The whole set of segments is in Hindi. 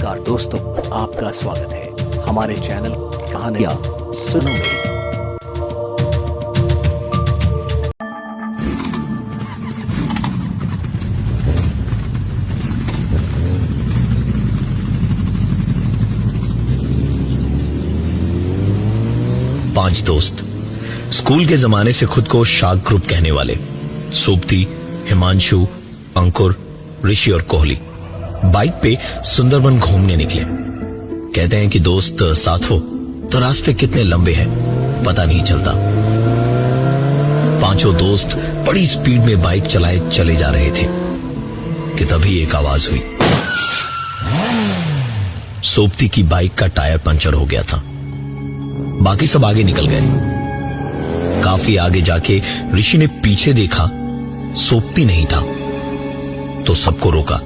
नमस्कार दोस्तों, आपका स्वागत है हमारे चैनल कहानियां सुनो मेरी। पांच दोस्त, स्कूल के जमाने से खुद को शार्क ग्रुप कहने वाले सोबती, हिमांशु, अंकुर, ऋषि और कोहली बाइक पे सुंदरबन घूमने निकले। कहते हैं कि दोस्त साथ हो तो रास्ते कितने लंबे हैं पता नहीं चलता। पांचों दोस्त बड़ी स्पीड में बाइक चलाए चले जा रहे थे कि तभी एक आवाज हुई। सोबती की बाइक का टायर पंचर हो गया था। बाकी सब आगे निकल गए। काफी आगे जाके ऋषि ने पीछे देखा, सोबती नहीं था तो सबको रोका।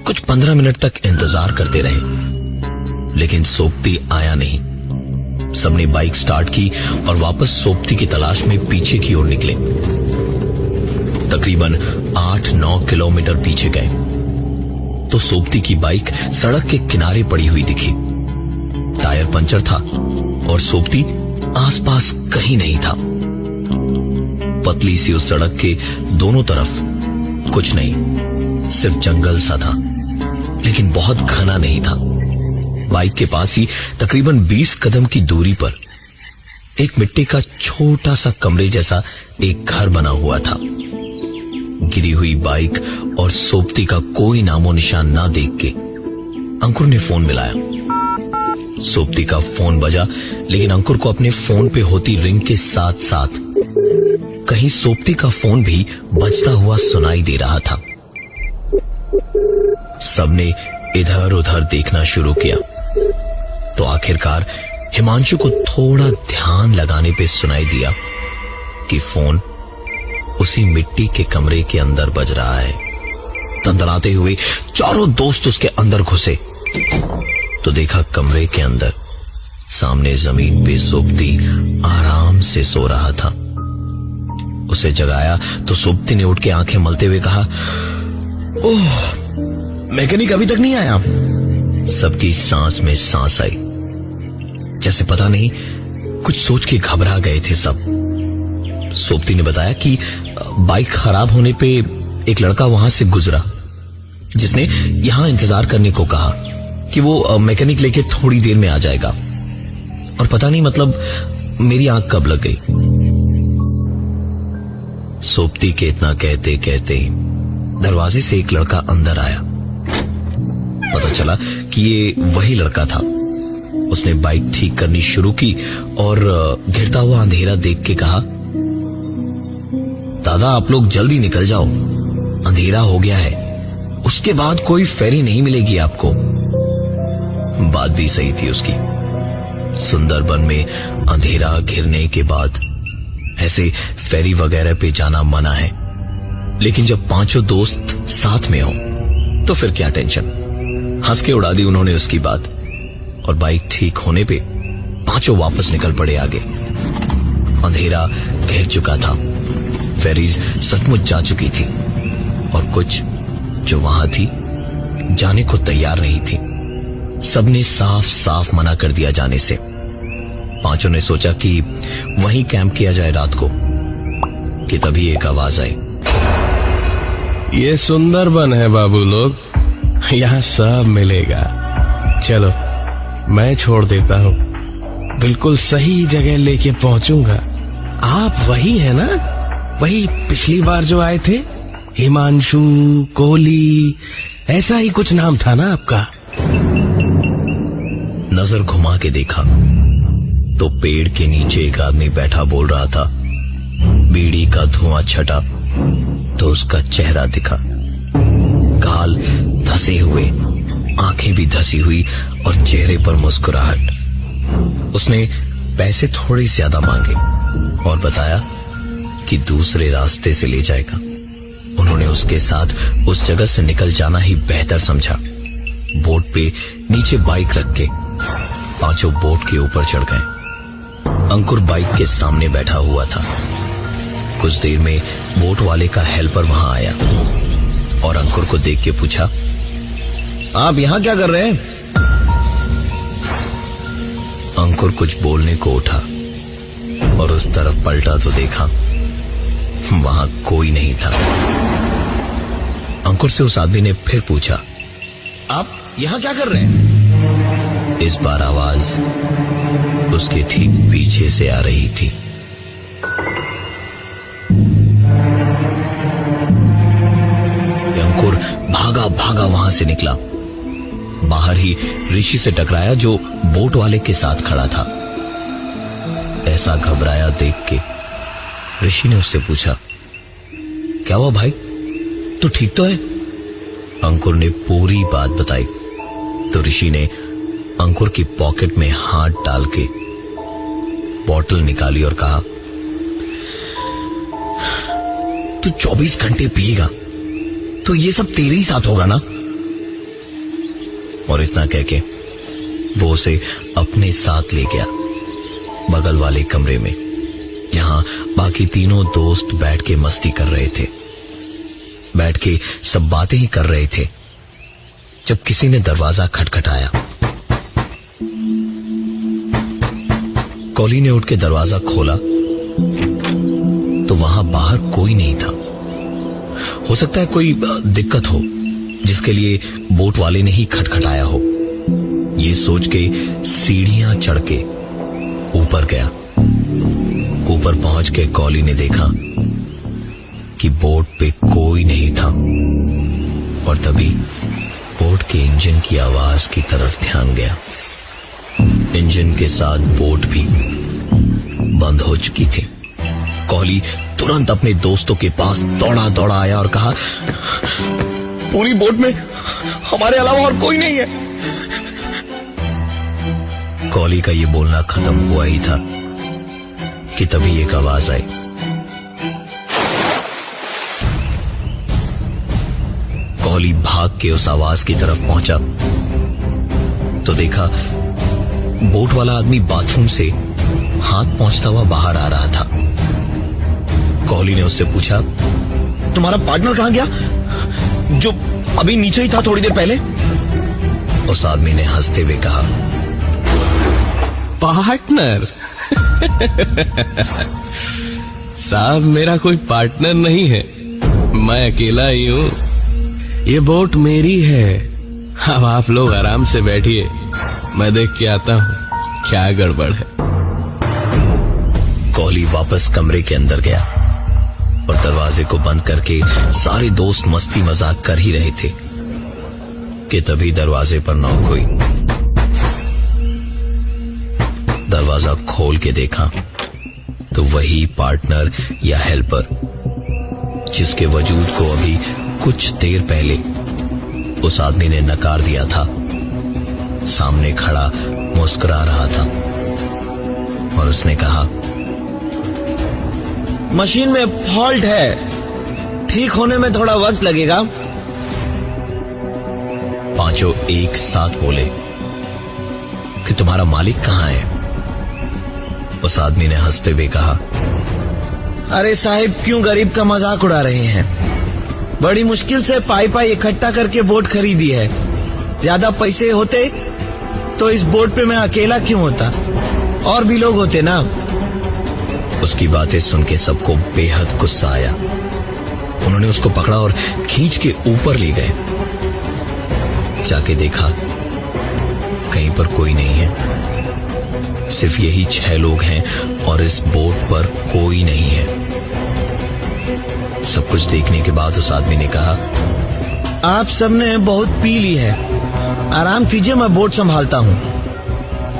कुछ 15 मिनट तक इंतजार करते रहे लेकिन सोबती आया नहीं। सबने बाइक स्टार्ट की और वापस सोबती की तलाश में पीछे की ओर निकले। तकरीबन 8-9 किलोमीटर पीछे गए तो सोबती की बाइक सड़क के किनारे पड़ी हुई दिखी। टायर पंचर था और सोबती आसपास कहीं नहीं था। पतली सी उस सड़क के दोनों तरफ कुछ नहीं, सिर्फ जंगल सा था, लेकिन बहुत घना नहीं था। बाइक के पास ही तकरीबन 20 कदम की दूरी पर एक मिट्टी का छोटा सा कमरे जैसा एक घर बना हुआ था। गिरी हुई बाइक और सोबती का कोई नामो निशान ना देख के अंकुर ने फोन मिलाया। सोबती का फोन बजा, लेकिन अंकुर को अपने फोन पे होती रिंग के साथ साथ कहीं सोबती का फोन भी बजता हुआ सुनाई दे रहा था। सबने इधर उधर देखना शुरू किया तो आखिरकार हिमांशु को थोड़ा ध्यान लगाने पे सुनाई दिया कि फोन उसी मिट्टी के कमरे के अंदर बज रहा है। तंतराते हुए चारों दोस्त उसके अंदर घुसे तो देखा कमरे के अंदर सामने जमीन पे सोबती आराम से सो रहा था। उसे जगाया तो सोबती ने उठ के आंखें मलते हुए कहा, ओह, मैकेनिक अभी तक नहीं आया। सबकी सांस में सांस आई, जैसे पता नहीं कुछ सोच के घबरा गए थे सब। सोबती ने बताया कि बाइक खराब होने पे एक लड़का वहां से गुजरा जिसने यहां इंतजार करने को कहा कि वो मैकेनिक लेके थोड़ी देर में आ जाएगा। और पता नहीं मतलब मेरी आंख कब लग गई। सोबती के इतना कहते कहते दरवाजे से एक लड़का अंदर आया। पता चला कि ये वही लड़का था। उसने बाइक ठीक करनी शुरू की और घिरता हुआ अंधेरा देख के कहा, दादा आप लोग जल्दी निकल जाओ, अंधेरा हो गया है, उसके बाद कोई फेरी नहीं मिलेगी आपको। बात भी सही थी उसकी। सुंदरबन में अंधेरा घिरने के बाद ऐसे फेरी वगैरह पे जाना मना है, लेकिन जब पांचों दोस्त साथ में हो तो फिर क्या टेंशन। हंस के उड़ा दी उन्होंने उसकी बात और बाइक ठीक होने पे पांचों वापस निकल पड़े आगे। अंधेरा घेर चुका था, फेरीज सचमुच जा चुकी थी और कुछ जो वहां थी जाने को तैयार नहीं थी। सबने साफ साफ मना कर दिया जाने से। पांचों ने सोचा कि वहीं कैंप किया जाए रात को कि तभी एक आवाज आई, ये सुंदरबन है बाबू लोग, यहाँ सब मिलेगा। चलो मैं छोड़ देता हूँ, बिल्कुल सही जगह लेके पहुंचूंगा। आप वही है ना, वही पिछली बार जो आए थे, हिमांशु, कोहली, ऐसा ही कुछ नाम था ना आपका। नजर घुमा के देखा तो पेड़ के नीचे एक आदमी बैठा बोल रहा था। बीड़ी का धुआं छटा तो उसका चेहरा दिखा, गाल धसे हुए, आंखें भी धसी हुई और चेहरे पर मुस्कुराहट। उसने पैसे थोड़े ज्यादा मांगे और बताया कि दूसरे रास्ते से ले जाएगा। उन्होंने उसके साथ उस जगह से निकल जाना ही बेहतर समझा। बोट पे नीचे बाइक रख के पांचों बोट के ऊपर चढ़ गए। अंकुर बाइक के सामने बैठा हुआ था। कुछ देर में बोट वाले का हेल्पर वहां आया और अंकुर को देख के पूछा, आप यहां क्या कर रहे हैं? अंकुर कुछ बोलने को उठा और उस तरफ पलटा तो देखा वहां कोई नहीं था। अंकुर से उस आदमी ने फिर पूछा, आप यहां क्या कर रहे हैं? इस बार आवाज उसके ठीक पीछे से आ रही थी। अंकुर भागा भागा वहां से निकला। बाहर ही ऋषि से टकराया जो बोट वाले के साथ खड़ा था। ऐसा घबराया देख के ऋषि ने उससे पूछा, क्या हुआ भाई, तू ठीक तो है? अंकुर ने पूरी बात बताई तो ऋषि ने अंकुर की पॉकेट में हाथ डाल के बोतल निकाली और कहा, तू 24 घंटे पिएगा तो ये सब तेरे ही साथ होगा ना? और इतना कह के वो उसे अपने साथ ले गया बगल वाले कमरे में, जहां बाकी तीनों दोस्त बैठ के मस्ती कर रहे थे। बैठ के सब बातें ही कर रहे थे जब किसी ने दरवाजा खटखटाया। कॉली ने उठ के दरवाजा खोला तो वहां बाहर कोई नहीं था। हो सकता है कोई दिक्कत हो जिसके लिए बोट वाले ने ही खटखटाया हो। ये सोच के सीढ़ियां चढ़ के ऊपर गया। ऊपर पहुंच के कॉली ने देखा कि बोट पे कोई नहीं था और तभी बोट के इंजन की आवाज की तरफ ध्यान गया। इंजन के साथ बोट भी बंद हो चुकी थी। कॉली तुरंत अपने दोस्तों के पास दौड़ा दौड़ा आया और कहा, पूरी बोट में हमारे अलावा और कोई नहीं है। कॉली का ये बोलना खत्म हुआ ही था कि तभी एक आवाज आई। कॉली भाग के उस आवाज की तरफ पहुंचा तो देखा बोट वाला आदमी बाथरूम से हाथ पहुंचता हुआ बाहर आ रहा था। कॉली ने उससे पूछा, तुम्हारा पार्टनर कहां गया जो अभी नीचे ही था थोड़ी देर पहले? उस आदमी ने हंसते हुए कहा, पार्टनर? साहब मेरा कोई पार्टनर नहीं है, मैं अकेला ही हूं। ये बोट मेरी है। अब आप लोग आराम से बैठिए, मैं देख के आता हूं क्या गड़बड़ है। कॉली वापस कमरे के अंदर गया और दरवाजे को बंद करके सारे दोस्त मस्ती मजाक कर ही रहे थे कि तभी दरवाजे पर नॉक हुई। दरवाजा खोल के देखा तो वही पार्टनर या हेल्पर जिसके वजूद को अभी कुछ देर पहले उस आदमी ने नकार दिया था, सामने खड़ा मुस्कुरा रहा था और उसने कहा, मशीन में फॉल्ट है, ठीक होने में थोड़ा वक्त लगेगा। पांचों एक साथ बोले कि तुम्हारा मालिक कहां है? उस आदमी ने हंसते हुए कहा, अरे साहिब क्यों गरीब का मजाक उड़ा रहे हैं? बड़ी मुश्किल से पाई इकट्ठा करके बोट खरीदी है। ज्यादा पैसे होते तो इस बोट पे मैं अकेला क्यों होता, और भी लोग होते ना। उसकी बातें सुन के सबको बेहद गुस्सा आया। उन्होंने उसको पकड़ा और खींच के ऊपर ले गए। जाके देखा कहीं पर कोई नहीं है, सिर्फ यही 6 लोग हैं और इस बोट पर कोई नहीं है। सब कुछ देखने के बाद उस आदमी ने कहा, आप सबने बहुत पी ली है, आराम कीजिए, मैं बोट संभालता हूं।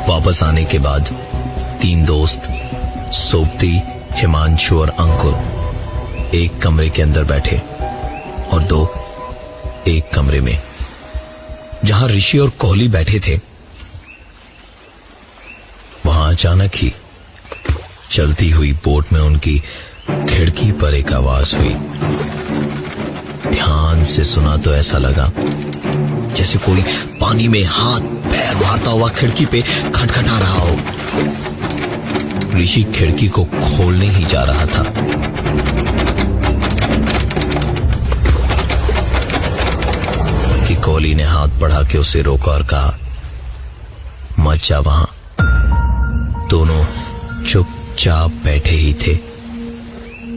वापस आने के बाद 3 दोस्त सोबती, हिमांशु और अंकुर एक कमरे के अंदर बैठे और 2 एक कमरे में जहां ऋषि और कोहली बैठे थे। वहां अचानक ही चलती हुई बोट में उनकी खिड़की पर एक आवाज हुई। ध्यान से सुना तो ऐसा लगा जैसे कोई पानी में हाथ पैर मारता हुआ खिड़की पे खटखटा रहा हो। ऋषि खिड़की को खोलने ही जा रहा था कि कोहली कोहली ने हाथ बढ़ा के उसे रोका और कहा, मत जा वहां। दोनों चुपचाप बैठे ही थे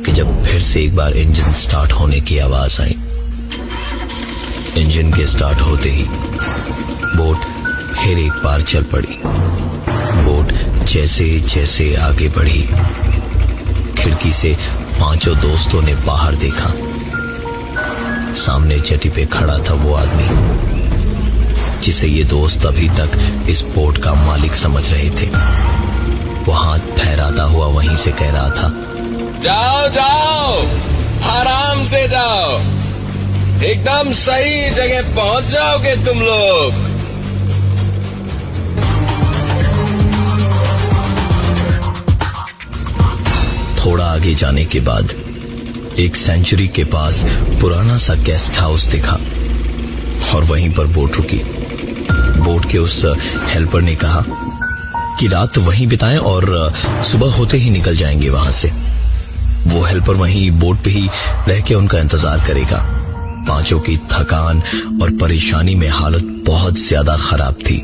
कि जब फिर से एक बार इंजन स्टार्ट होने की आवाज आई। इंजन के स्टार्ट होते ही बोट फिर एक बार चल पड़ी। बोट जैसे जैसे आगे बढ़ी, खिड़की से पांचों दोस्तों ने बाहर देखा। सामने जेटी पे खड़ा था वो आदमी जिसे ये दोस्त अभी तक इस बोट का मालिक समझ रहे थे। वो हाथ फहराता हुआ वहीं से कह रहा था, जाओ जाओ, आराम से जाओ, एकदम सही जगह पहुंच जाओगे तुम लोग। थोड़ा आगे जाने के बाद एक सेंचुरी के पास पुराना सा गेस्ट हाउस दिखा और वहीं पर बोट रुकी। बोट के उस हेल्पर ने कहा कि रात वहीं बिताएं और सुबह होते ही निकल जाएंगे वहां से। वो हेल्पर वहीं बोट पे ही रह के उनका इंतजार करेगा। पांचों की थकान और परेशानी में हालत बहुत ज्यादा खराब थी।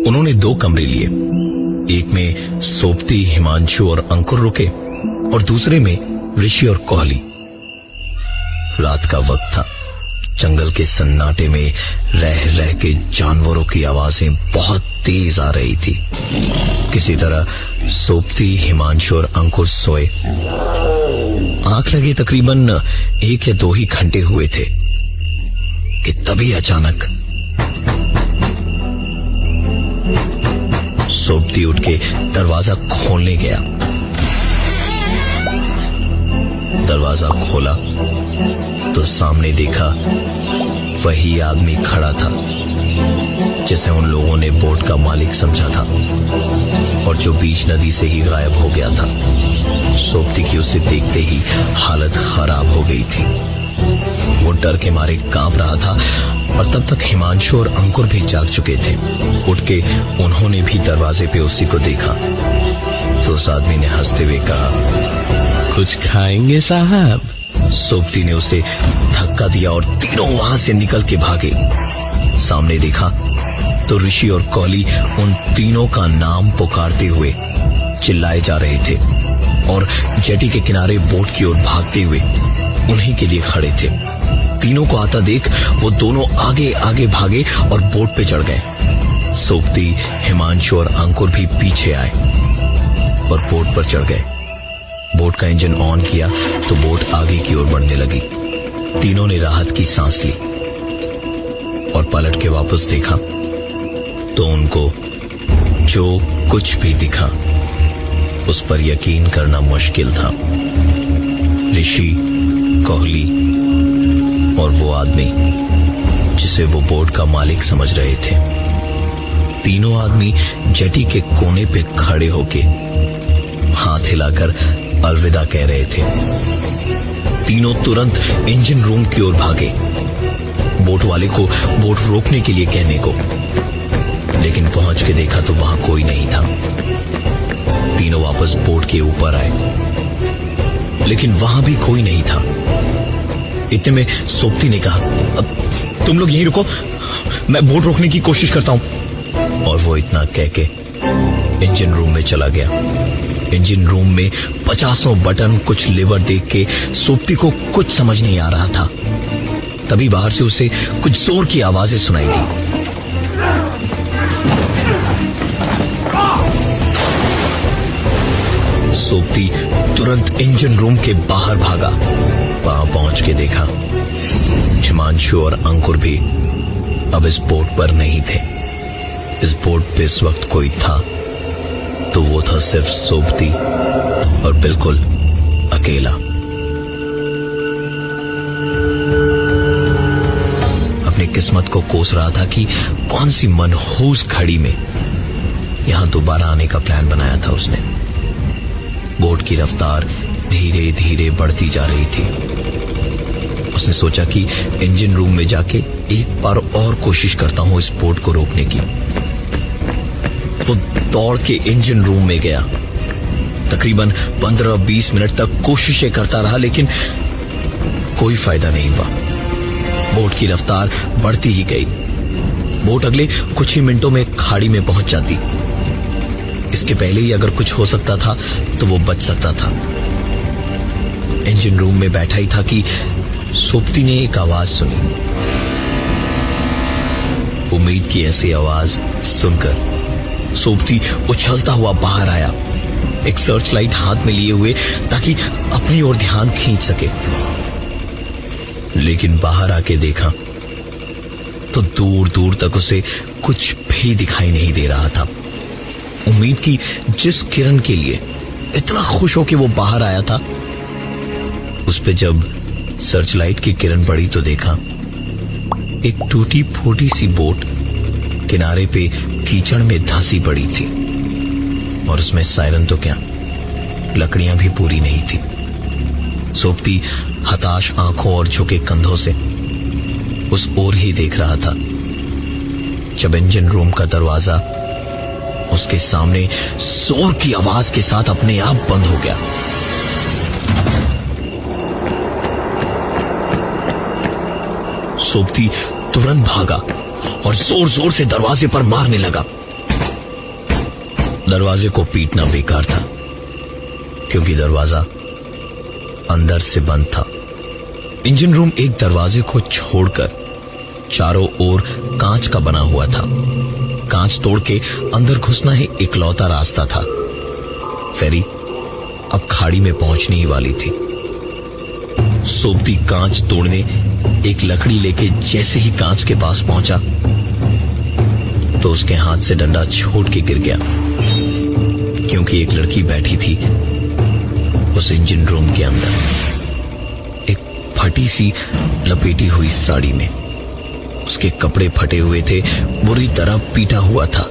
उन्होंने 2 कमरे लिए, एक में सोपती, हिमांशु और अंकुर रुके और दूसरे में ऋषि और कोहली। रात का वक्त था। जंगल के सन्नाटे में रह रह के जानवरों की आवाजें बहुत तेज आ रही थी। किसी तरह सोपती, हिमांशु और अंकुर सोए। आंख लगे तकरीबन 1 या 2 ही घंटे हुए थे कि तभी अचानक सोपती उठ के दरवाजा खोलने गया। दरवाजा खोला तो सामने देखा वही आदमी खड़ा था जिसे उन लोगों ने बोट का मालिक समझा था और जो बीच नदी से ही गायब हो गया था। सोपती की उसे देखते ही हालत खराब हो गई थी। वो डर के मारे कांप रहा था और तब तक हिमांशु और अंकुर भी जाग चुके थे। उठ के उन्होंने भी दरवाजे पे उसी को देखा तो उस आदमी ने हंसते हुए कहा, कुछ खाएंगे साहब? सोपती ने उसे धक्का दिया और तीनों वहां से निकल के भागे। सामने देखा तो ऋषि और कोहली उन तीनों का नाम पुकारते हुए चिल्लाए जा रहे थे और जेटी के किनारे बोट की ओर भागते हुए उन्हीं के लिए खड़े थे। तीनों को आता देख वो दोनों आगे आगे भागे और बोट पे चढ़ गए। सोपती, हिमांशु और अंकुर भी पीछे आए और बोट पर चढ़ गए। बोट का इंजन ऑन किया तो बोट आगे की ओर बढ़ने लगी। तीनों ने राहत की सांस ली और पलट के वापस देखा तो उनको जो कुछ भी दिखा उस पर यकीन करना मुश्किल था। ऋषि, कोहली और वो आदमी जिसे वो बोट का मालिक समझ रहे थे, तीनों आदमी जेटी के कोने पे खड़े होके हाथ हिलाकर अलविदा कह रहे थे। तीनों तुरंत इंजन रूम की ओर भागे, बोट वाले को बोट रोकने के लिए कहने को, लेकिन पहुंच के देखा तो वहां कोई नहीं था। तीनों वापस बोट के ऊपर आए, लेकिन वहां भी कोई नहीं था। इतने में सोपती ने कहा, अब तुम लोग यहीं रुको, मैं बोट रोकने की कोशिश करता हूं। और वो इतना कह के इंजन रूम में चला गया। इंजन रूम में 50 बटन, कुछ लीवर देख के सोपती को कुछ समझ नहीं आ रहा था। तभी बाहर से उसे कुछ जोर की आवाजें सुनाई दी। सोपती तुरंत इंजन रूम के बाहर भागा। वहां पहुंच के देखा हिमांशु और अंकुर भी अब इस बोट पर नहीं थे। इस बोट पे इस वक्त कोई था तो वो था सिर्फ सोपती और बिल्कुल अकेला। अपनी किस्मत को कोस रहा था कि कौन सी मनहूस घड़ी में यहां दोबारा आने का प्लान बनाया था उसने। बोट की रफ्तार धीरे धीरे बढ़ती जा रही थी। उसने सोचा कि इंजन रूम में जाके एक बार और कोशिश करता हूं इस बोट को रोकने की। वो दौड़ के इंजन रूम में गया। तकरीबन 15-20 मिनट तक कोशिशें करता रहा, लेकिन कोई फायदा नहीं हुआ। बोट की रफ्तार बढ़ती ही गई। बोट अगले कुछ ही मिनटों में खाड़ी में पहुंच जाती। इसके पहले ही अगर कुछ हो सकता था तो वो बच सकता था। इंजन रूम में बैठा ही था कि सोपती ने एक आवाज सुनी। उम्मीद की ऐसी आवाज सुनकर सोपती उछलता हुआ बाहर आया, एक सर्च लाइट हाथ में लिए हुए, ताकि अपनी ओर ध्यान खींच सके। लेकिन बाहर आके देखा तो दूर दूर तक उसे कुछ भी दिखाई नहीं दे रहा था। उम्मीद की जिस किरण के लिए इतना खुश हो कि वो बाहर आया था, उस पे जब सर्च लाइट की किरण पड़ी तो देखा एक टूटी फूटी सी बोट किनारे पे कीचड़ में धंसी पड़ी थी, और उसमें सायरन तो क्या, लकड़ियां भी पूरी नहीं थी। सोपती हताश आंखों और झुके कंधों से उस ओर ही देख रहा था जब इंजन रूम का दरवाजा उसके सामने जोर की आवाज के साथ अपने आप बंद हो गया। सोपती तुरंत भागा और जोर जोर से दरवाजे पर मारने लगा। दरवाजे को पीटना बेकार था, क्योंकि दरवाजा अंदर से बंद था। इंजन रूम एक दरवाजे को छोड़कर चारों ओर कांच का बना हुआ था। कांच तोड़ के अंदर घुसना ही इकलौता रास्ता था। फेरी अब खाड़ी में पहुंचने ही वाली थी। सोपती कांच तोड़ने एक लकड़ी लेके जैसे ही कांच के पास पहुंचा तो उसके हाथ से डंडा छोड़ के गिर गया, क्योंकि एक लड़की बैठी थी उस इंजन रूम के अंदर, एक फटी सी लपेटी हुई साड़ी में। उसके कपड़े फटे हुए थे, बुरी तरह पीटा हुआ था,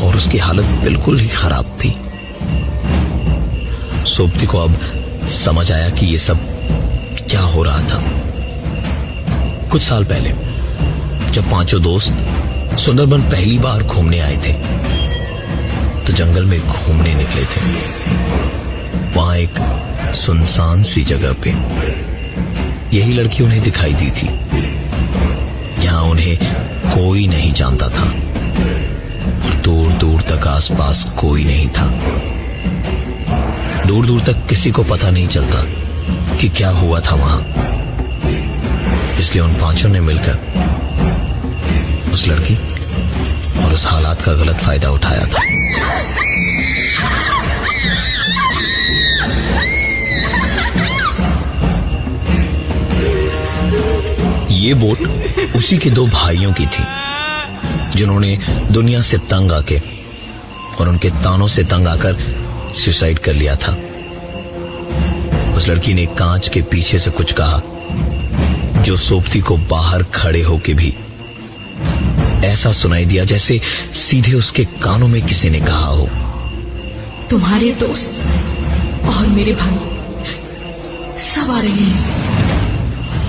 और उसकी हालत बिल्कुल ही खराब थी। सोपती को अब समझ आया कि ये सब क्या हो रहा था। कुछ साल पहले जब पांचों दोस्त सुंदरबन पहली बार घूमने आए थे तो जंगल में घूमने निकले थे। वहां एक सुनसान सी जगह पे यही लड़की उन्हें दिखाई दी थी। यहां उन्हें कोई नहीं जानता था और दूर दूर तक आसपास कोई नहीं था। दूर दूर तक किसी को पता नहीं चलता कि क्या हुआ था वहां। इसलिए उन पांचों ने मिलकर उस लड़की और उस हालात का गलत फायदा उठाया था। ये बोट उसी के दो भाइयों की थी जिन्होंने दुनिया से तंग आके और उनके तानों से तंग आकर सुसाइड कर लिया था। उस लड़की ने कांच के पीछे से कुछ कहा जो सोपती को बाहर खड़े होके भी ऐसा सुनाई दिया जैसे सीधे उसके कानों में किसी ने कहा हो। तुम्हारे दोस्त और मेरे भाई सब आ रहे हैं।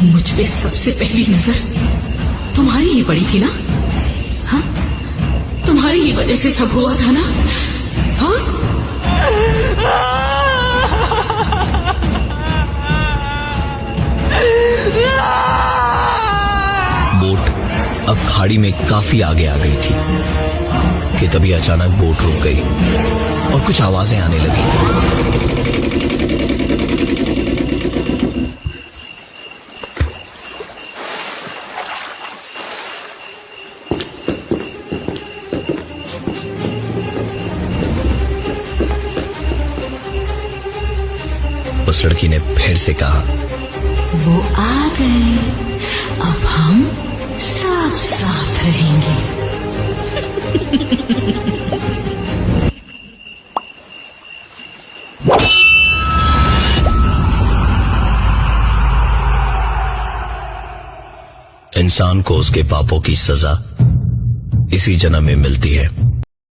मुझ पे सबसे पहली नजर तुम्हारी ही पड़ी थी ना? हाँ, तुम्हारी ही वजह से सब हुआ था ना? हाँ? बोट अब खाड़ी में काफी आगे आ गई थी कि तभी अचानक बोट रुक गई और कुछ आवाजें आने लगी। उस लड़की ने फिर से कहा, वो आ गए, अब हम साथ साथ रहेंगे। इंसान को उसके पापों की सजा इसी जन्म में मिलती है।